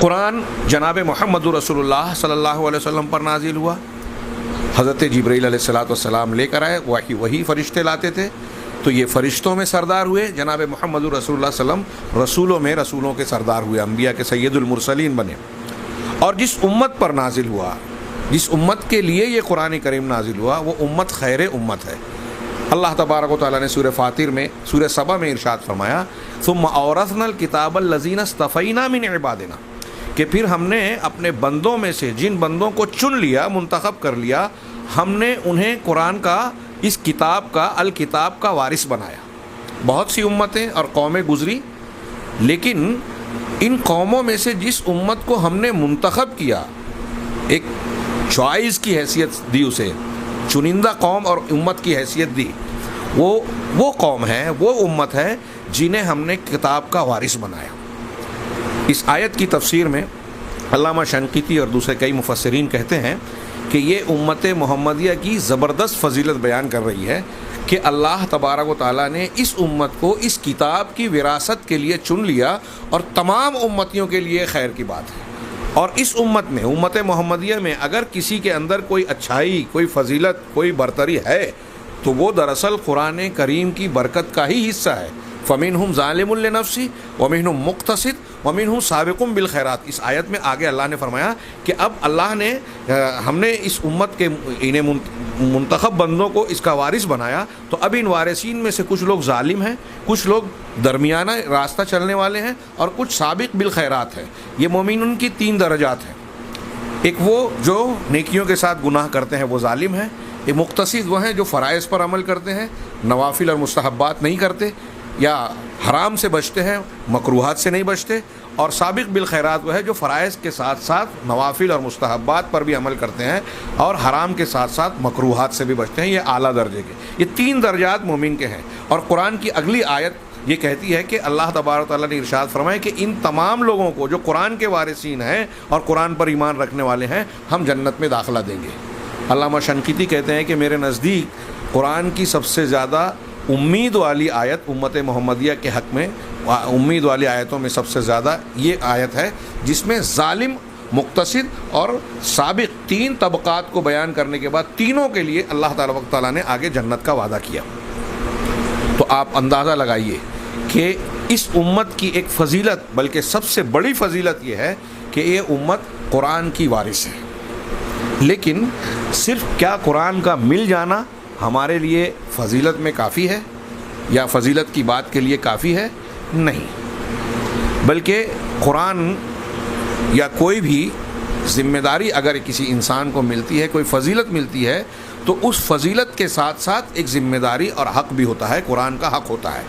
قرآن جناب محمد رسول اللہ صلی اللہ علیہ وسلم پر نازل ہوا، حضرت جبرائیل علیہ السلام لے کر آئے، وہی فرشتے لاتے تھے، تو یہ فرشتوں میں سردار ہوئے، جناب محمد رسول اللہ صلی اللہ علیہ وسلم رسولوں میں رسولوں کے سردار ہوئے، انبیاء کے سید المرسلین بنے۔ اور جس امت پر نازل ہوا، جس امت کے لیے یہ قرآن کریم نازل ہوا، وہ امت خیر امت ہے۔ اللہ تبارک و تعالیٰ نے سورہ فاطر میں، سورہ سبا میں ارشاد فرمایا، ثم اورثنا الکتاب الذین اصطفینا من عبادنا، کہ پھر ہم نے اپنے بندوں میں سے جن بندوں کو چن لیا، منتخب کر لیا، ہم نے انہیں قرآن کا، اس کتاب کا، الکتاب کا وارث بنایا۔ بہت سی امتیں اور قومیں گزری، لیکن ان قوموں میں سے جس امت کو ہم نے منتخب کیا، ایک چوائس کی حیثیت دی، اسے چنندہ قوم اور امت کی حیثیت دی، وہ قوم ہے، وہ امت ہے جنہیں ہم نے کتاب کا وارث بنایا۔ اس آیت کی تفسیر میں علامہ شنقیطی اور دوسرے کئی مفسرین کہتے ہیں کہ یہ امت محمدیہ کی زبردست فضیلت بیان کر رہی ہے کہ اللہ تبارک و تعالیٰ نے اس امت کو اس کتاب کی وراثت کے لیے چن لیا، اور تمام امتیوں کے لیے خیر کی بات ہے۔ اور اس امت میں، امت محمدیہ میں، اگر کسی کے اندر کوئی اچھائی، کوئی فضیلت، کوئی برتری ہے، تو وہ دراصل قرآن کریم کی برکت کا ہی حصہ ہے۔ فَمِنْهُمْ ظَالِمٌ لِنَفْسِهِ وَمِنْهُمْ مُقْتَصِدٌ وَمِنْهُمْ سَابِقٌ بِالْخَيْرَاتِ۔ اس آیت میں آگے اللہ نے فرمایا کہ اب اللہ نے، ہم نے اس امت کے انہیں منتخب بندوں کو اس کا وارث بنایا، تو اب ان وارثین میں سے کچھ لوگ ظالم ہیں، کچھ لوگ درمیانہ راستہ چلنے والے ہیں، اور کچھ سابق بالخیرات ہیں۔ یہ مومنون کی 3 درجات ہیں۔ ایک وہ جو نیکیوں کے ساتھ گناہ کرتے ہیں، وہ ظالم ہیں۔ ایک مقتصد وہ ہیں جو فرائض پر عمل کرتے ہیں، نوافل اور مستحبات نہیں کرتے، یا حرام سے بچتے ہیں، مکروہات سے نہیں بچتے۔ اور سابق بالخیرات وہ ہے جو فرائض کے ساتھ ساتھ نوافل اور مستحبات پر بھی عمل کرتے ہیں، اور حرام کے ساتھ ساتھ مکروہات سے بھی بچتے ہیں۔ یہ اعلیٰ درجے کے، یہ 3 درجات مومن کے ہیں۔ اور قرآن کی اگلی آیت یہ کہتی ہے کہ اللہ تبارک و تعالیٰ نے ارشاد فرمایا کہ ان تمام لوگوں کو جو قرآن کے وارثین ہیں اور قرآن پر ایمان رکھنے والے ہیں، ہم جنت میں داخلہ دیں گے۔ علامہ شنقیطی کہتے ہیں کہ میرے نزدیک قرآن کی سب سے زیادہ امید والی آیت امت محمدیہ کے حق میں، امید والی آیتوں میں سب سے زیادہ یہ آیت ہے جس میں ظالم، مقتصد اور سابق 3 طبقات کو بیان کرنے کے بعد تینوں کے لیے اللہ تعالیٰ نے آگے جنت کا وعدہ کیا۔ تو آپ اندازہ لگائیے کہ اس امت کی ایک فضیلت، بلکہ سب سے بڑی فضیلت یہ ہے کہ یہ امت قرآن کی وارث ہے۔ لیکن صرف کیا قرآن کا مل جانا ہمارے لیے فضیلت میں کافی ہے، یا فضیلت کی بات کے لیے کافی ہے؟ نہیں، بلکہ قرآن یا کوئی بھی ذمہ داری اگر کسی انسان کو ملتی ہے، کوئی فضیلت ملتی ہے، تو اس فضیلت کے ساتھ ساتھ ایک ذمہ داری اور حق بھی ہوتا ہے، قرآن کا حق ہوتا ہے۔